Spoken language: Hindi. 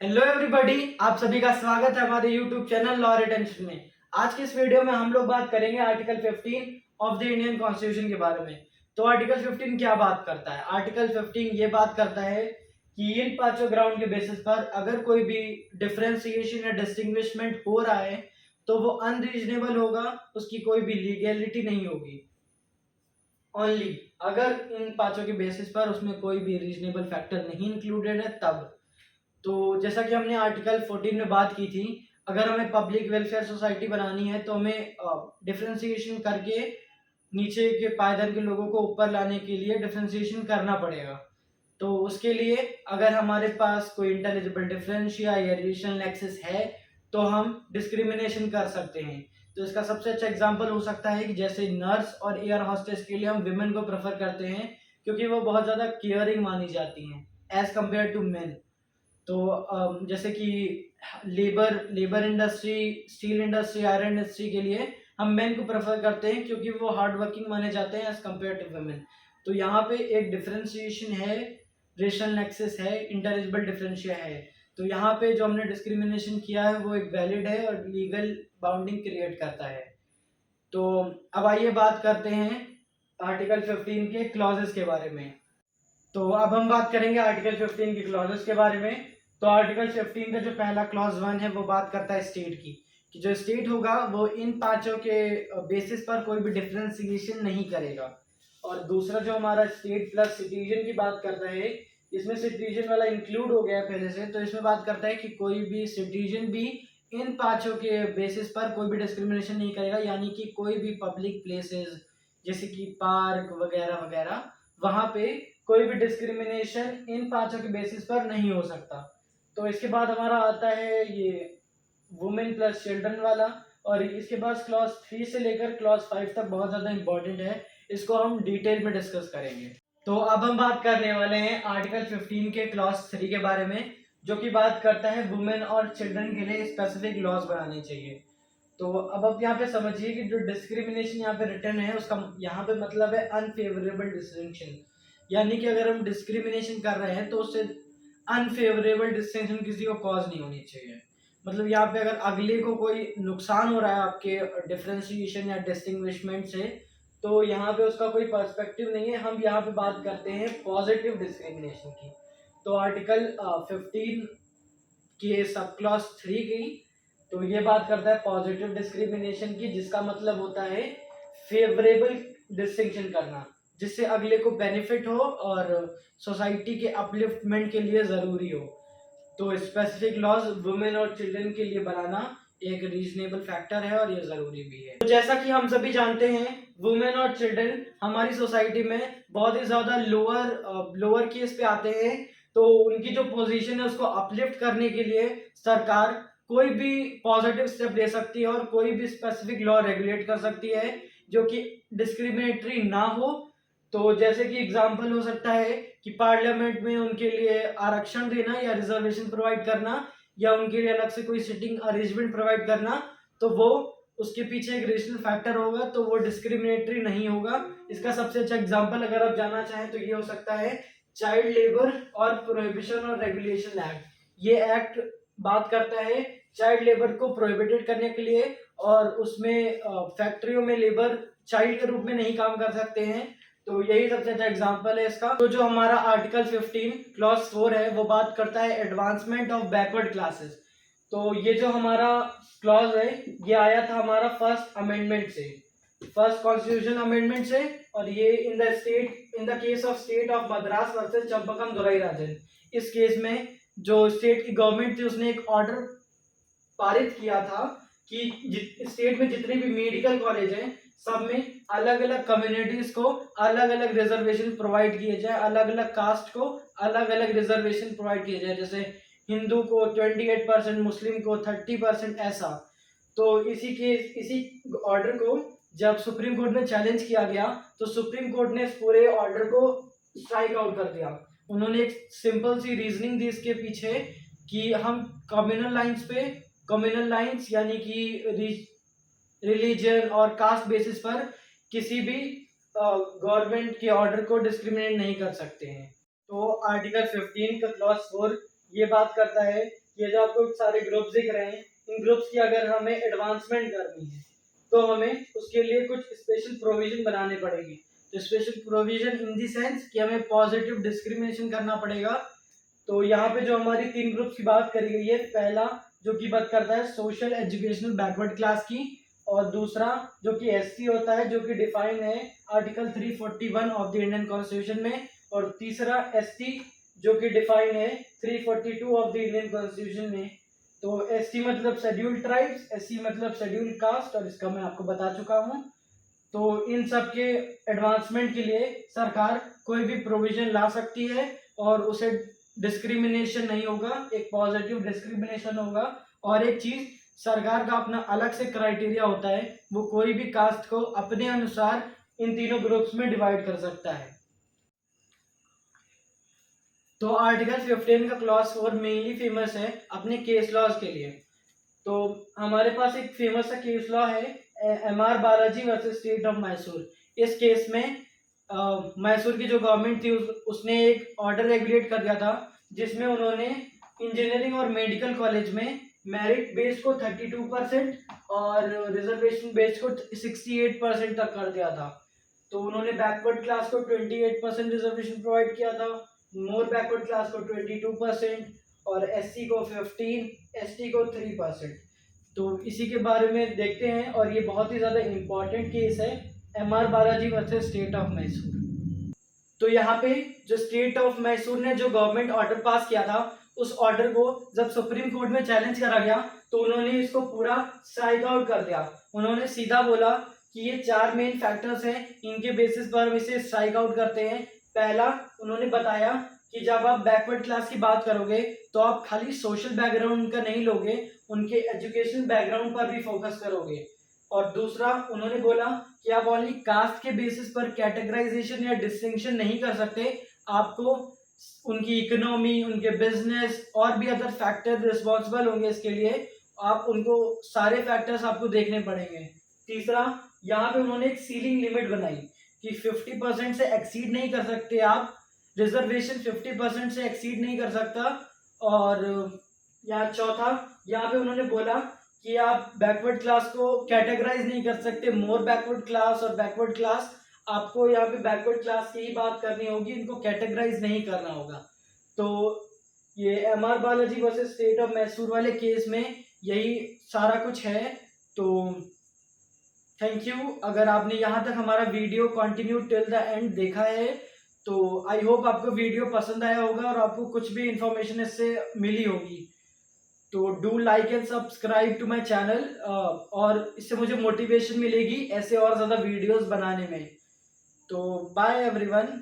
हेलो एवरीबॉडी, आप सभी का स्वागत है हमारे यूट्यूब चैनल लॉ रिटेंशन में। आज की इस वीडियो में हम लोग बात करेंगे article 15 of the Indian constitution के बारे में। तो आर्टिकल 15 क्या बात करता है? आर्टिकल 15 ये बात करता है कि इन पांचों ग्राउंड के बेसिस पर अगर कोई भी डिफरेंशिएशन या डिस्टिंग्विशमेंट हो रहा है तो वो अनरीजनेबल होगा, उसकी कोई भी लीगैलिटी नहीं होगी। ओनली अगर इन पांचों के बेसिस पर उसमें कोई भी रीजनेबल फैक्टर नहीं इंक्लूडेड है तब। तो जैसा कि हमने आर्टिकल 14 में बात की थी, अगर हमें पब्लिक वेलफेयर सोसाइटी बनानी है तो हमें डिफरेंशिएशन करके नीचे के पायदान के लोगों को ऊपर लाने के लिए डिफरेंशिएशन करना पड़ेगा। तो उसके लिए अगर हमारे पास कोई इंटेलिजिबल डिफरेंशिया या रीजनल एक्सेस है तो हम डिस्क्रिमिनेशन कर सकते हैं। तो इसका सबसे अच्छा एग्जांपल हो सकता है कि जैसे नर्स और एयर हॉस्टेस के लिए हम विमेन को प्रेफर करते हैं क्योंकि वो बहुत ज़्यादा केयरिंग मानी जाती हैं एज कम्पेयर टू मेन। तो जैसे कि labour labour industry, steel industry, iron industry के लिए हम मेन को प्रेफर करते हैं क्योंकि वो हार्ड वर्किंग माने जाते हैं एज कम्पेयर टू वुमेन। तो यहाँ पे एक डिफरेंशिएशन है, रेशनल नेक्सस है, इंटेलिजिबल डिफरेंशिया है। तो यहाँ पे जो हमने डिस्क्रिमिनेशन किया है वो एक वैलिड है और लीगल बाउंडिंग क्रिएट करता है। तो अब आइए बात करते हैं आर्टिकल 15 के क्लॉजेस के बारे में। तो अब हम बात करेंगे आर्टिकल 15 के क्लॉजेस के बारे में। तो आर्टिकल 15 का जो पहला क्लॉज 1 है वो बात करता है स्टेट की, कि जो स्टेट होगा वो इन पांचों के बेसिस पर कोई भी डिफरेंशिएशन नहीं करेगा। और दूसरा जो हमारा स्टेट प्लस सिटीजन की बात करता है, इसमें सिटीजन वाला इंक्लूड हो गया है पहले से। तो इसमें बात करता है कि कोई भी सिटीजन भी इन पांचों के बेसिस पर कोई भी डिस्क्रिमिनेशन नहीं करेगा, यानी कि कोई भी पब्लिक प्लेसेस जैसे कि पार्क वगैरह वगैरह, वहां पे कोई भी डिस्क्रिमिनेशन इन पांचों के बेसिस पर नहीं हो सकता। तो इसके बाद हमारा आता है ये वुमेन प्लस चिल्ड्रन वाला, और इसके बाद क्लॉज 3 से लेकर क्लॉज 5 तक बहुत ज़्यादा इंपॉर्टेंट है, इसको हम डिटेल में डिस्कस करेंगे। तो अब हम बात करने वाले हैं आर्टिकल 15 के क्लॉज 3 के बारे में, जो कि बात करता है वुमेन और चिल्ड्रन के लिए स्पेसिफिक लॉज बनाने चाहिए। तो अब आप यहाँ पे समझिए कि जो डिस्क्रिमिनेशन यहाँ पे रिटर्न है उसका यहाँ पे मतलब है अनफेवरेबल डिस्टिंक्शन। यानी कि अगर हम डिस्क्रिमिनेशन कर रहे हैं तो उससे अनफेवरेबल डिस्टिंक्शन किसी को कॉज नहीं होनी चाहिए। मतलब यहाँ पे अगर अगले को कोई नुकसान हो रहा है आपके डिफरेंशिएशन या डिस्टिंग्विशमेंट से, तो यहाँ पे उसका कोई पर्सपेक्टिव नहीं है। हम यहाँ पे बात करते हैं पॉजिटिव डिस्क्रिमिनेशन की। तो आर्टिकल 15 के सब क्लॉज 3 की, तो ये बात करता है पॉजिटिव डिस्क्रिमिनेशन की, जिसका मतलब होता है फेवरेबल डिस्टिंक्शन करना, जिससे अगले को बेनिफिट हो और सोसाइटी के अपलिफ्टमेंट के लिए ज़रूरी हो। तो स्पेसिफिक लॉज वुमेन और चिल्ड्रन के लिए बनाना एक रीजनेबल फैक्टर है और ये ज़रूरी भी है। तो जैसा कि हम सभी जानते हैं, वुमेन और चिल्ड्रन हमारी सोसाइटी में बहुत ही ज़्यादा लोअर केस पे आते हैं। तो उनकी जो पोजीशन है उसको अपलिफ्ट करने के लिए सरकार कोई भी पॉजिटिव स्टेप ले सकती है और कोई भी स्पेसिफिक लॉ रेगुलेट कर सकती है जो कि डिस्क्रिमिनेटरी ना हो। तो जैसे कि एग्जांपल हो सकता है कि पार्लियामेंट में उनके लिए आरक्षण देना या रिजर्वेशन प्रोवाइड करना, या उनके लिए अलग से कोई सिटिंग अरेंजमेंट प्रोवाइड करना। तो वो उसके पीछे एक रीजनल फैक्टर होगा, तो वो डिस्क्रिमिनेटरी नहीं होगा। इसका सबसे अच्छा एग्जांपल अगर आप जानना चाहें तो ये हो सकता है चाइल्ड लेबर और प्रोहिबिशन और रेगुलेशन एक्ट। ये एक्ट बात करता है चाइल्ड लेबर को प्रोहिबिटेड करने के लिए, और उसमें फैक्ट्रियों में लेबर चाइल्ड के रूप में नहीं काम कर सकते हैं। तो यही सबसे अच्छा एग्जांपल है इसका। तो जो हमारा आर्टिकल 15 क्लॉज 4 है वो बात करता है एडवांसमेंट ऑफ बैकवर्ड क्लासेस। तो ये जो हमारा क्लॉज है ये आया था हमारा फर्स्ट अमेंडमेंट से, फर्स्ट कॉन्स्टिट्यूशन अमेंडमेंट से। और ये in the case of state of Madras versus Champakam Dorai Rajan, इस केस में जो स्टेट की गवर्नमेंट थी उसने एक ऑर्डर पारित किया था कि स्टेट में जितने भी मेडिकल कॉलेज हैं सब में अलग अलग कम्युनिटीज को अलग अलग रिजर्वेशन प्रोवाइड किए जाए, अलग अलग कास्ट को अलग अलग रिजर्वेशन प्रोवाइड किए जाए। जैसे हिंदू को 28%, मुस्लिम को 30%, ऐसा। तो इसी ऑर्डर को जब सुप्रीम कोर्ट में चैलेंज किया गया तो सुप्रीम कोर्ट ने इस पूरे ऑर्डर को स्ट्राइक आउट कर दिया। उन्होंने एक सिंपल सी रीजनिंग दी इसके पीछे कि हम कम्युनल लाइंस यानी कि रिलीजन और कास्ट बेसिस पर किसी भी गवर्नमेंट के ऑर्डर को डिस्क्रिमिनेट नहीं कर सकते हैं। तो आर्टिकल 15 का क्लॉज 4 ये बात करता है ये जो आपको सारे ग्रुप्स दिख रहे हैं, इन ग्रुप्स की अगर हमें एडवांसमेंट करनी है तो हमें उसके लिए कुछ स्पेशल प्रोविजन बनाने पड़ेंगे। तो special provision in the sense कि हमें पॉजिटिव डिस्क्रिमिनेशन करना पड़ेगा। तो यहाँ पे जो हमारी 3 ग्रुप्स की बात करी गई है, पहला जो कि बात करता है सोशल एजुकेशनल बैकवर्ड क्लास की, और दूसरा जो कि एससी होता है, जो कि डिफाइन है article 341 of the Indian constitution में, और तीसरा एसटी जो कि डिफाइन है 342 ऑफ द इंडियन कॉन्स्टिट्यूशन में। तो एसटी मतलब शेड्यूल्ड ट्राइब्स, एससी मतलब शेड्यूल्ड कास्ट, और इसका मैं आपको बता चुका हूँ। तो इन सब के एडवांसमेंट के लिए सरकार कोई भी प्रोविजन ला सकती है और उसे डिस्क्रिमिनेशन नहीं होगा, एक पॉजिटिव डिस्क्रिमिनेशन होगा। और एक चीज, सरकार का अपना अलग से क्राइटेरिया होता है, वो कोई भी कास्ट को अपने अनुसार इन तीनों ग्रुप्स में डिवाइड कर सकता है। तो आर्टिकल 15 का क्लॉज 4 मेनली फेमस है अपने केस लॉज के लिए। तो हमारे पास एक फेमस सा केस लॉ है, MR Balaji versus state of Mysore. इस केस में मैसूर की जो गवर्नमेंट थी उसने एक ऑर्डर रेगुलेट कर दिया था, जिसमें उन्होंने इंजीनियरिंग और मेडिकल कॉलेज में मेरिट बेस को 32% और रिजर्वेशन बेस को 68% तक कर दिया था। तो उन्होंने बैकवर्ड क्लास को 28% रिजर्वेशन प्रोवाइड किया था, मोर बैकवर्ड क्लास को 22% और एससी को 15, एसटी को 3%। तो इसी के बारे में देखते हैं, और ये बहुत ही ज़्यादा इम्पोर्टेंट केस है, MR Balaji versus state of Mysore. तो यहाँ पे जो स्टेट ऑफ मैसूर ने जो गवर्नमेंट ऑर्डर पास किया था, उस ऑर्डर को जब सुप्रीम कोर्ट में चैलेंज करा गया तो उन्होंने इसको पूरा स्ट्राइक आउट कर दिया। उन्होंने सीधा बोला कि ये 4 मेन फैक्टर्स हैं, इनके बेसिस पर हम इसे स्ट्राइक आउट करते हैं। पहला, उन्होंने बताया कि जब आप बैकवर्ड क्लास की बात करोगे तो आप खाली सोशल बैकग्राउंड उनका नहीं लोगे, उनके एजुकेशन बैकग्राउंड पर भी फोकस करोगे। और दूसरा, उन्होंने बोला कि आप ओनली कास्ट के बेसिस पर कैटेगराइजेशन या डिस्टिंक्शन नहीं कर सकते, आपको उनकी इकोनॉमी, उनके बिजनेस और भी अदर फैक्टर रिस्पॉन्सिबल होंगे इसके लिए, आप उनको सारे फैक्टर्स आपको देखने पड़ेंगे। तीसरा, यहाँ पे उन्होंने एक सीलिंग लिमिट बनाई कि 50% से एक्सीड नहीं कर सकते आप, रिजर्वेशन 50% से एक्सीड नहीं कर सकता। और यहाँ चौथा, यहाँ पे उन्होंने बोला कि आप बैकवर्ड क्लास को कैटेगराइज नहीं कर सकते, मोर बैकवर्ड क्लास और बैकवर्ड क्लास, आपको यहाँ पे बैकवर्ड क्लास की ही बात करनी होगी, इनको कैटेगराइज नहीं करना होगा। तो ये MR Balaji versus state of Mysore वाले केस में यही सारा कुछ है। तो थैंक यू, अगर आपने यहाँ तक हमारा video continue till the end देखा है तो आई होप आपको वीडियो पसंद आया होगा और आपको कुछ भी इंफॉर्मेशन इससे मिली होगी। तो do like and subscribe to my channel, और इससे मुझे मोटिवेशन मिलेगी ऐसे और ज़्यादा वीडियोस बनाने में। तो बाय एवरीवन।